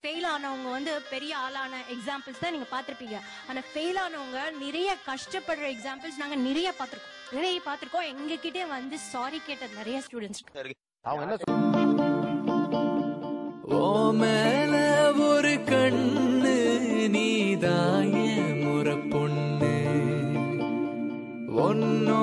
Fail ஆனவங்க வந்து பெரிய ஆளான எக்ஸாம்பிள்ஸ் தான் நீங்க பார்த்திருப்பீங்க. ஆனா ஃபெயில் ஆனவங்க நிறைய கஷ்டப்படுற எக்ஸாம்பிள்ஸ் நாங்க நிறைய பார்த்திருக்கோம். எங்க கிட்டே வந்து சாரி கேட்ட நிறைய ஸ்டூடெண்ட்ஸ். அவங்க என்ன ஓ மேல ஒரு கண்ணு நீதாய முறை பொண்ணு ஒன்னோ